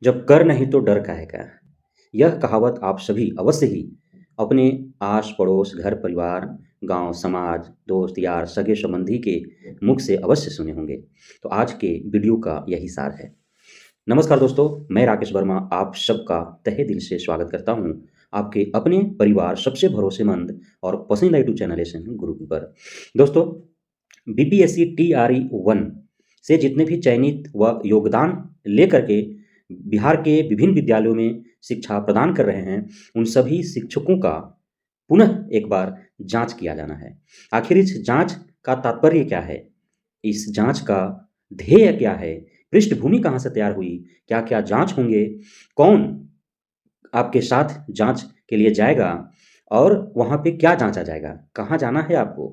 जब कर नहीं तो डर काहे का। यह कहावत आप सभी अवश्य ही अपने आस पड़ोस, घर परिवार, गांव, समाज, दोस्त, यार, सगे संबंधी के मुख से अवश्य सुने होंगे। तो आज के वीडियो का यही सार है। नमस्कार दोस्तों, मैं राकेश वर्मा आप सबका तहे दिल से स्वागत करता हूं आपके अपने परिवार सबसे भरोसेमंद और पसंदीदा यूट्यूब चैनल एस ग्रुप पर। दोस्तों, बीपीएससी टीआरई 1 से जितने भी चयनित व योगदान लेकर के बिहार के विभिन्न विद्यालयों में शिक्षा प्रदान कर रहे हैं, उन सभी शिक्षकों का पुनः एक बार जांच किया जाना है। आखिर इस जांच का तात्पर्य क्या है? इस जांच का ध्येय क्या है? पृष्ठभूमि कहाँ से तैयार हुई? क्या-क्या जांच होंगे? कौन आपके साथ जांच के लिए जाएगा और वहाँ पे क्या जांचा जाएगा? कहाँ जाना है आपको?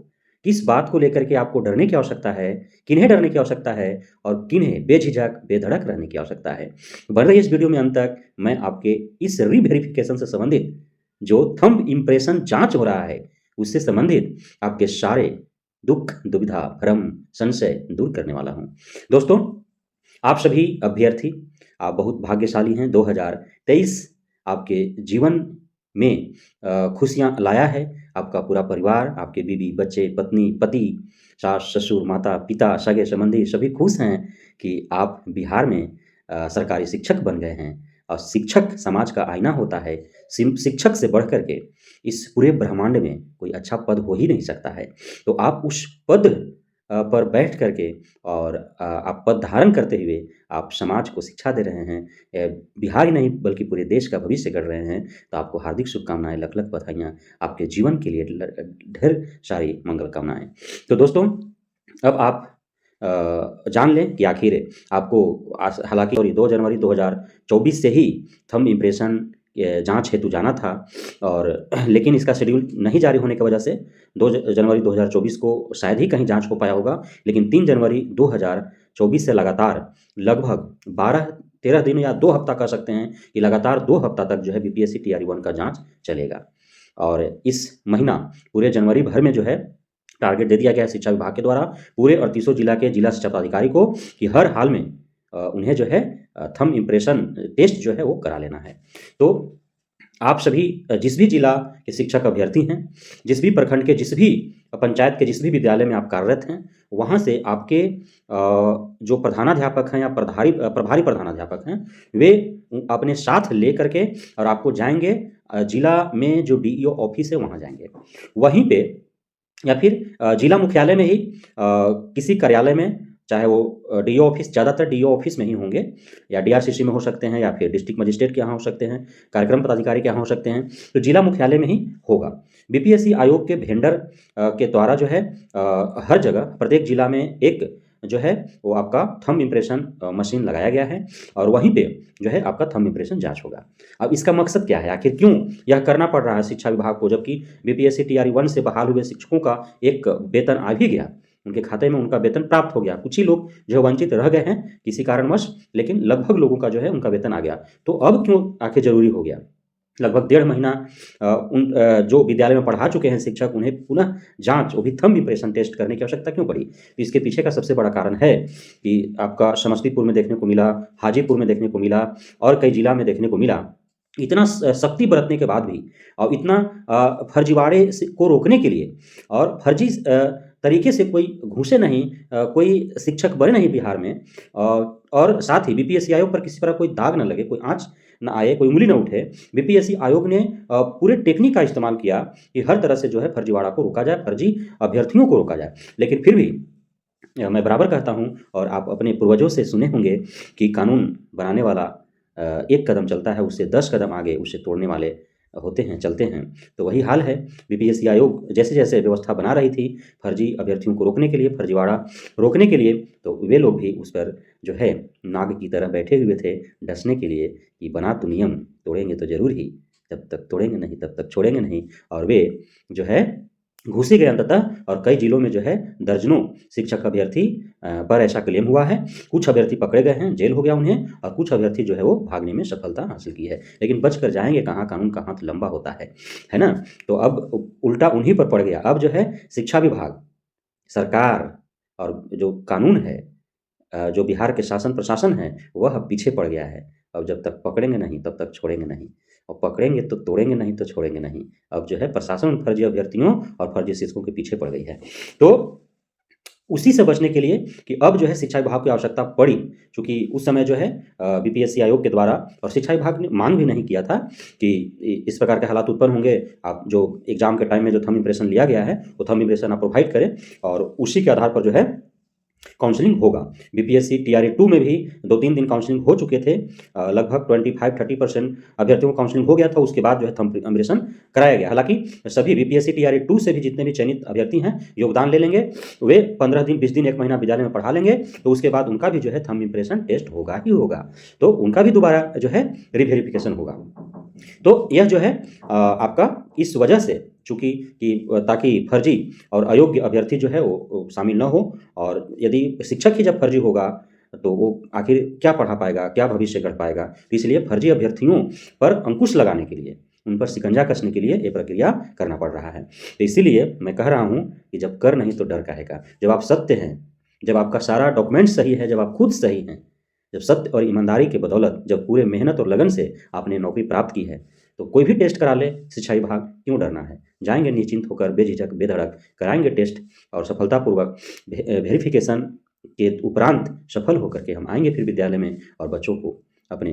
किस बात को लेकर के आपको डरने की आवश्यकता है? किन्हें डरने की आवश्यकता है? और किन्हें बेझिझक, बेधड़क रहने की आवश्यकता है? बने रहिए इस वीडियो में अंत तक। मैं आपके इस री-वेरिफिकेशन से संबंधित जो थंब इम्प्रेशन जांच हो रहा है, उससे संबंधित आपके सारे दुःख, दुविधा, भ्रम, संशय दूर करने वाला हूँ। दोस्तों, आप सभी अभ्यर्थी, आप बहुत भाग्यशाली हैं। 2023 आपके जीवन में खुशियाँ लाया है। आपका पूरा परिवार, आपके बीवी, बच्चे, पत्नी, पति, सास, ससुर, माता, पिता, सगे-संबंधी सभी खुश हैं कि आप बिहार में सरकारी शिक्षक बन गए हैं। और शिक्षक समाज का आईना होता है। शिक्षक से बढ़ कर के इस पूरे ब्रह्मांड में कोई अच्छा पद हो ही नहीं सकता है। तो आप उस पद पर बैठ कर के और आप पद धारण करते हुए आप समाज को शिक्षा दे रहे हैं। बिहार ही नहीं बल्कि पूरे देश का भविष्य गढ़ रहे हैं। तो आपको हार्दिक शुभकामनाएँ, लख-लख बधाइयाँ। आपके जीवन के लिए ढेर सारी मंगल कामनाएँ। तो दोस्तों, अब आप जान लें कि आखिर आपको हालाँकि और 2 जनवरी 2024 से ही थंब इम्प्रेशन जाँच हेतु जाना था, और लेकिन इसका शेड्यूल नहीं जारी होने की वजह से 2 जनवरी 2024 को शायद ही कहीं जाँच हो पाया होगा। लेकिन 3 जनवरी 2024 से लगातार लगभग 12-13 दिन या 2 हफ्ता कह सकते हैं कि लगातार 2 हफ्ता तक जो है बीपीएससी टीआरई 1 का जाँच चलेगा। और इस महीना पूरे जनवरी भर में जो है टारगेट दे दिया गया है शिक्षा विभाग के द्वारा पूरे 38 जिला के जिला शिक्षा पदाधिकारी को कि हर हाल में उन्हें जो है थंब इम्प्रेशन टेस्ट जो है वो करा लेना है। तो आप सभी जिस भी जिला के शिक्षक अभ्यर्थी हैं, जिस भी प्रखंड के, जिस भी पंचायत के, जिस भी विद्यालय में आप कार्यरत हैं, वहाँ से आपके जो प्रधानाध्यापक हैं या प्रभारी प्रधानाध्यापक हैं, वे अपने साथ लेकर के और आपको जाएँगे जिला में जो डीईओ ऑफिस है वहाँ जाएँगे। वहीं पे या फिर जिला मुख्यालय में ही किसी कार्यालय में, चाहे वो डीईओ ऑफिस, ज़्यादातर डीईओ ऑफिस में ही होंगे या डीआरसीसी में हो सकते हैं या फिर डिस्ट्रिक्ट मजिस्ट्रेट के यहाँ हो सकते हैं, कार्यक्रम पदाधिकारी के यहाँ हो सकते हैं। तो जिला मुख्यालय में ही होगा। बीपीएससी आयोग के वेंडर के द्वारा जो है हर जगह प्रत्येक जिला में एक जो है वो आपका थंब इम्प्रेशन मशीन लगाया गया है और वहीं पे जो है आपका थंब इम्प्रेशन जाँच होगा। अब इसका मकसद क्या है? आखिर क्यों यह करना पड़ रहा है शिक्षा विभाग को, जबकि बीपीएससी टीआरई 1 से बहाल हुए शिक्षकों का एक वेतन आ भी गया, उनके खाते में उनका वेतन प्राप्त हो गया। कुछ ही लोग जो है वंचित रह गए हैं किसी कारणवश, लेकिन लगभग लोगों का जो है उनका वेतन आ गया। तो अब क्यों आखिर ज़रूरी हो गया? लगभग 1.5 महीना जो विद्यालय में पढ़ा चुके हैं शिक्षक, उन्हें पुनः जाँच, वो भी थंब इम्प्रेशन टेस्ट करने की आवश्यकता क्यों पड़ी? तो इसके पीछे का सबसे बड़ा कारण है कि आपका समस्तीपुर में देखने को मिला, हाजीपुर में देखने को मिला और कई जिला में देखने को मिला। इतना सख्ती बरतने के बाद भी और इतना फर्जीवाड़े से को रोकने के लिए और फर्जी तरीके से कोई घुसे नहीं, कोई शिक्षक बने नहीं बिहार में, और साथ ही बीपीएससी आयोग पर किसी तरह कोई दाग न लगे, कोई आँच ना आए, कोई उँगली ना उठे। बीपीएससी आयोग ने पूरे टेक्निक का इस्तेमाल किया कि हर तरह से जो है फर्जीवाड़ा को रोका जाए, फर्जी अभ्यर्थियों को रोका जाए। लेकिन फिर भी मैं बराबर कहता हूँ और आप अपने पूर्वजों से सुने होंगे कि कानून बनाने वाला एक कदम चलता है, उससे 10 कदम आगे उसे तोड़ने वाले होते हैं, चलते हैं। तो वही हाल है। बीपीएससी आयोग जैसे-जैसे व्यवस्था बना रही थी फर्जी अभ्यर्थियों को रोकने के लिए, फर्जीवाड़ा रोकने के लिए, तो वे लोग भी उस पर जो है नाग की तरह बैठे हुए थे डसने के लिए कि बना तो नियम, तोड़ेंगे तो ज़रूर ही, जब तक तोड़ेंगे नहीं तब तक छोड़ेंगे नहीं। और वे जो है घुस ही गए अंततः, और कई जिलों में जो है दर्जनों शिक्षक अभ्यर्थी पर ऐसा क्लेम हुआ है। कुछ अभ्यर्थी पकड़े गए हैं, जेल हो गया उन्हें, और कुछ अभ्यर्थी जो है वो भागने में सफलता हासिल की है। लेकिन बच कर जाएँगे कहाँ? कानून का हाथ लंबा होता है ना? तो अब उल्टा उन्हीं पर पड़ गया। अब जो है शिक्षा विभाग, सरकार और जो कानून है, जो बिहार के शासन प्रशासन है, वह पीछे पड़ गया है। अब जब तक पकड़ेंगे नहीं तब तक छोड़ेंगे नहीं, और पकड़ेंगे तो तोड़ेंगे नहीं तो छोड़ेंगे नहीं। अब जो है प्रशासन उन फर्जी अभ्यर्थियों और फर्जी शिक्षकों के पीछे पड़ गई है। तो उसी से बचने के लिए कि अब जो है शिक्षा विभाग की आवश्यकता पड़ी, चूँकि उस समय जो है बीपीएससी आयोग के द्वारा और शिक्षा विभाग ने मांग भी नहीं किया था कि इस प्रकार के हालात उत्पन्न होंगे, आप जो एग्ज़ाम के टाइम में जो थंब इम्प्रेशन लिया गया है, वो थंब इम्प्रेशन आप प्रोवाइड करें और उसी के आधार पर जो है काउंसलिंग होगा। बीपीएससी टीआरई 2 में भी 2-3 दिन काउंसलिंग हो चुके थे। लगभग 25-30% अभ्यर्थियों को काउंसलिंग हो गया था, उसके बाद जो है थंब इम्प्रेशन कराया गया। हालाँकि सभी बीपीएससी टीआरई 2 से भी जितने भी चयनित अभ्यर्थी हैं, योगदान ले लेंगे। वे 15 दिन, 20 दिन, 1 महीना विद्यालय में पढ़ा लेंगे, तो उसके बाद उनका भी जो है थंब इम्प्रेशन टेस्ट होगा ही होगा। तो उनका भी दोबारा जो है रीवेरिफिकेशन होगा। तो यह जो है आपका इस वजह से, चूँकि ताकि फर्जी और अयोग्य अभ्यर्थी जो है वो शामिल ना हो, और यदि शिक्षक ही जब फर्जी होगा तो वो आखिर क्या पढ़ा पाएगा, क्या भविष्य गढ़ पाएगा। तो इसलिए फर्जी अभ्यर्थियों पर अंकुश लगाने के लिए, उन पर शिकंजा कसने के लिए ये प्रक्रिया करना पड़ रहा है। तो इसीलिए मैं कह रहा हूँ कि जब कर नहीं तो डर काहे का। जब आप सत्य हैं, जब आपका सारा डॉक्यूमेंट सही है, जब आप खुद सही हैं, जब सत्य और ईमानदारी के बदौलत जब पूरे मेहनत और लगन से आपने नौकरी प्राप्त की है, तो कोई भी टेस्ट करा ले शिक्षा विभाग, क्यों डरना है। जाएंगे निश्चिंत होकर, बेझिझक, बेधड़क कराएंगे टेस्ट, और सफलतापूर्वक वेरिफिकेशन के उपरांत सफल होकर के हम आएंगे फिर विद्यालय में और बच्चों को अपने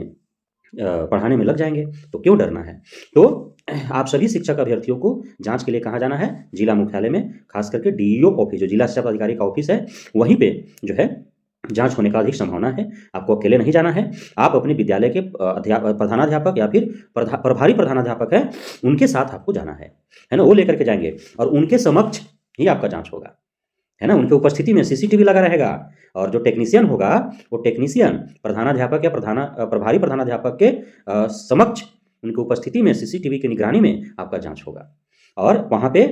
पढ़ाने में लग जाएंगे। तो क्यों डरना है। तो आप सभी शिक्षक अभ्यर्थियों को जांच के लिए कहाँ जाना है, जिला मुख्यालय में, खास करके डीईओ ऑफिस, जो जिला शिक्षा पदाधिकारी का ऑफिस है, वहीं पे जो है जांच होने का अधिक संभावना है। आपको अकेले नहीं जाना है, आप अपने विद्यालय के प्रधानाध्यापक या फिर प्रभारी प्रधानाध्यापक है, उनके साथ आपको जाना है ना, वो लेकर के जाएंगे और उनके समक्ष ही आपका जांच होगा, है ना। उनके उपस्थिति में सीसीटीवी लगा रहेगा, और जो टेक्नीशियन होगा वो टेक्नीशियन प्रधानाध्यापक या प्रभारी प्रधानाध्यापक के समक्ष, उनकी उपस्थिति में सीसीटीवी की निगरानी में आपका जांच होगा। और वहाँ पे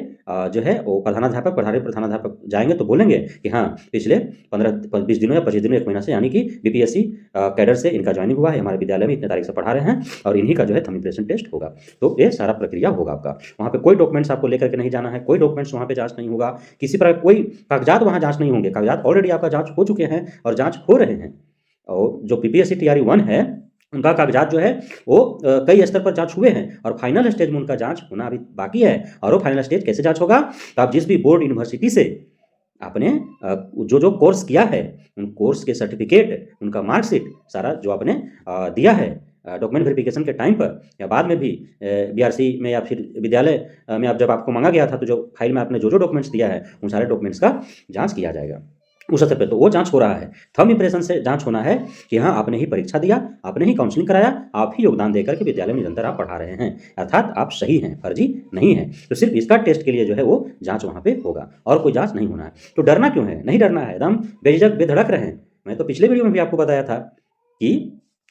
जो है वो प्रधानाध्यापक, प्रभारी प्रधानाध्यापक जाएंगे तो बोलेंगे कि हाँ, पिछले 15-20 दिनों या 25 दिनों, 1 महीना से, यानी कि बीपीएससी कैडर से इनका ज्वाइनिंग हुआ है, हमारे विद्यालय में इतने तारीख से पढ़ा रहे हैं, और इन्हीं का जो है थंब इम्प्रेशन टेस्ट होगा। तो ये सारा प्रक्रिया होगा आपका। वहाँ पे कोई डॉक्यूमेंट्स आपको लेकर के नहीं जाना है, कोई डॉक्यूमेंट्स वहाँ पे जांच नहीं होगा, किसी प्रकार कोई कागजात वहाँ जांच नहीं होंगे। कागजात ऑलरेडी आपका जांच हो चुके हैं और जांच हो रहे हैं। और जो बीपीएससी टीआरई 1 है, उनका कागजात जो है वो कई स्तर पर जांच हुए हैं, और फाइनल स्टेज में उनका जांच होना अभी बाकी है। और वो फाइनल स्टेज कैसे जांच होगा, तो आप जिस भी बोर्ड यूनिवर्सिटी से आपने जो कोर्स किया है, उन कोर्स के सर्टिफिकेट, उनका मार्कशीट, सारा जो आपने दिया है डॉक्यूमेंट वेरिफिकेशन के टाइम पर या बाद में भी बीआरसी में या फिर विद्यालय में, अब जब आपको मांगा गया था तो जो फाइल में आपने जो डॉक्यूमेंट्स दिया है, उन सारे डॉक्यूमेंट्स का जाँच किया जाएगा उस स्तर पे। तो वो जांच हो रहा है। थंब इम्प्रेशन से जांच होना है कि हाँ, आपने ही परीक्षा दिया, आपने ही काउंसलिंग कराया, आप ही योगदान देकर के विद्यालय में निरंतर आप पढ़ा रहे हैं, अर्थात आप सही हैं, फर्जी नहीं है। तो सिर्फ इसका टेस्ट के लिए जो है वो जांच वहाँ पे होगा, और कोई जांच नहीं होना है। तो डरना क्यों है, नहीं डरना है, एकदम बेझिझक बेधड़क रहें। मैं तो पिछले वीडियो में भी आपको बताया था कि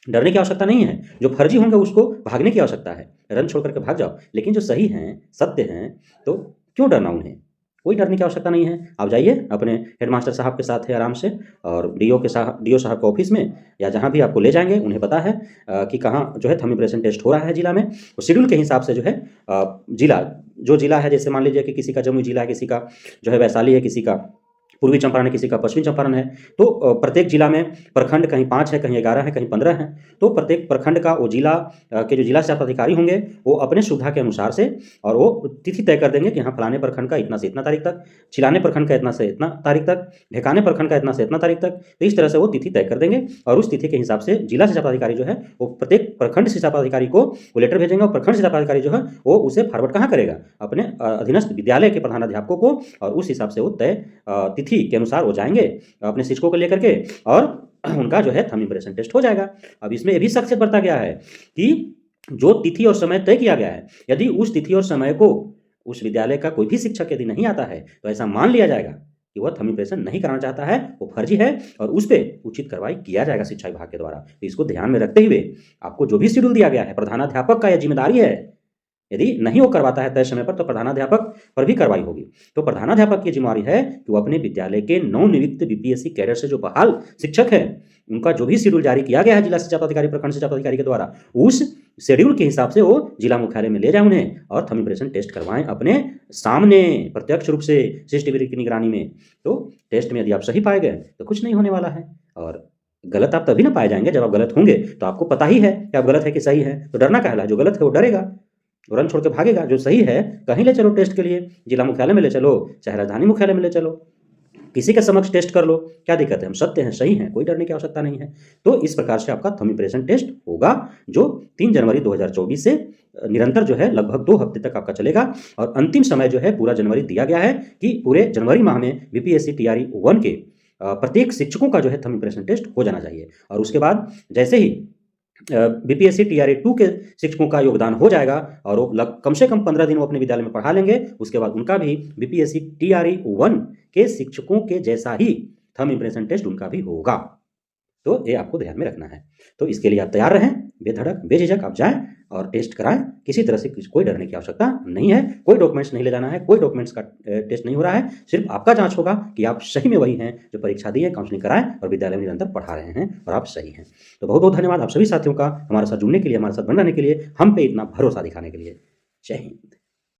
डरने की आवश्यकता नहीं है, जो फर्जी होंगे उसको भागने की आवश्यकता है, रन छोड़ करके भाग जाओ। लेकिन जो सही हैं, सत्य हैं, तो क्यों डरना उन्हें, कोई डरने की आवश्यकता नहीं है। आप जाइए अपने हेडमास्टर साहब के साथ है आराम से, और डीओ साहब के ऑफिस में, या जहाँ भी आपको ले जाएंगे, उन्हें पता है कि कहाँ जो है थंब इम्प्रेशन टेस्ट हो रहा है जिला में। तो शेड्यूल के हिसाब से जो है जिला है, जैसे मान लीजिए कि किसी का जमुई जिला है, किसी का जो है वैशाली है, किसी का पूर्वी चंपारण है, किसी का पश्चिमी चंपारण है। तो प्रत्येक जिला में प्रखंड कहीं 5 है, कहीं 11 है, कहीं 15 है। तो प्रत्येक प्रखंड का वो जिला के जो जिला शिक्षा पदाधिकारी होंगे, वो अपने सुविधा के अनुसार से, और वो तिथि तय कर देंगे कि हाँ, फलाने प्रखंड का इतना से इतना तारीख तक, चिलाने प्रखंड का इतना से इतना तारीख तक, ढेकाने प्रखंड का इतना से इतना तारीख तक। तो इस तरह से वो तिथि तय कर देंगे, और उस तिथि के हिसाब से जिला शिक्षा पदाधिकारी जो है वो प्रत्येक प्रखंड शिक्षा पदाधिकारी को वो लेटर भेजेंगे, और प्रखंड शिक्षा पदाधिकारी जो है वो उसे फॉरवर्ड कहाँ करेगा, अपने अधीनस्थ विद्यालय के प्रधानाध्यापकों को, और उस हिसाब से वो तय तिथि के अनुसार वो जाएंगे अपने शिक्षकों को लेकर के, और उनका जो है थंब इम्प्रेशन टेस्ट हो जाएगा। अब इसमें यह भी सख्त बरता गया है कि जो तिथि और समय तय किया गया है, यदि उस तिथि और समय को उस विद्यालय का कोई भी शिक्षक यदि नहीं आता है, तो ऐसा मान लिया जाएगा कि वह थंब इम्प्रेशन नहीं कराना चाहता है, वो फर्जी है, और उस पर उचित कार्रवाई किया जाएगा शिक्षा विभाग के द्वारा। तो इसको ध्यान में रखते हुए आपको जो भी शेड्यूल दिया गया है, प्रधानाध्यापक का यह जिम्मेदारी है, यदि नहीं वो करवाता है तय समय पर, तो प्रधानाध्यापक पर भी कार्रवाई होगी। तो प्रधानाध्यापक की जिम्मेदारी है कि वो अपने विद्यालय के नवनियुक्त बीपीएससी कैडर से जो बहाल शिक्षक हैं, उनका जो भी शेड्यूल जारी किया गया है जिला शिक्षा पदाधिकारी, प्रखंड शिक्षा पदाधिकारी के द्वारा, उस शेड्यूल के हिसाब से वो जिला मुख्यालय में ले जाएं उन्हें, और थंब इम्प्रेशन टेस्ट करवाएं अपने सामने, प्रत्यक्ष रूप से सीसीटीवी की निगरानी में। तो टेस्ट में यदि आप सही पाए गए तो कुछ नहीं होने वाला है, और गलत आप तभी ना पाए जाएँगे जब आप गलत होंगे, तो आपको पता ही है कि आप गलत है कि सही है, तो डरना काहे ला? जो गलत है वो डरेगा, वो रन छोड़ के भागेगा, जो सही है कहीं ले चलो टेस्ट के लिए, जिला मुख्यालय में ले चलो, चाहे राजधानी मुख्यालय में ले चलो, किसी के समक्ष टेस्ट कर लो, क्या दिक्कत है? हम सत्य हैं, सही हैं, कोई डरने की आवश्यकता नहीं है। तो इस प्रकार से आपका थंब इम्प्रेशन टेस्ट होगा, जो 3 जनवरी 2024 से निरंतर जो है लगभग 2 हफ्ते तक आपका चलेगा और अंतिम समय जो है पूरा जनवरी दिया गया है कि पूरे जनवरी माह में बीपीएससी टीआरई 1 के प्रत्येक शिक्षकों का जो है थंब इम्प्रेशन टेस्ट हो जाना चाहिए और उसके बाद जैसे ही बीपीएससी टीआरई 2 के शिक्षकों का योगदान हो जाएगा और वो कम से कम 15 दिन वो अपने विद्यालय में पढ़ा लेंगे, उसके बाद उनका भी बीपीएससी टीआरई 1 के शिक्षकों के जैसा ही थंब इम्प्रेशन टेस्ट उनका भी होगा। तो ये आपको ध्यान में रखना है। तो इसके लिए आप तैयार रहें, बेधड़क, बेझिझक आप जाएँ और टेस्ट कराएँ। किसी तरह से कोई डरने की आवश्यकता नहीं है, कोई डॉक्यूमेंट्स नहीं ले जाना है, कोई डॉक्यूमेंट्स का टेस्ट नहीं हो रहा है, सिर्फ आपका जाँच होगा कि आप सही में वही हैं जो परीक्षा दी है, काउंसलिंग कराएँ और विद्यालय में निरंतर पढ़ा रहे हैं और आप सही हैं। तो बहुत-बहुत धन्यवाद आप सभी साथियों का हमारे साथ जुड़ने के लिए, हमारे साथ बने रहने के लिए, हम पे इतना भरोसा दिखाने के लिए। जय हिंद।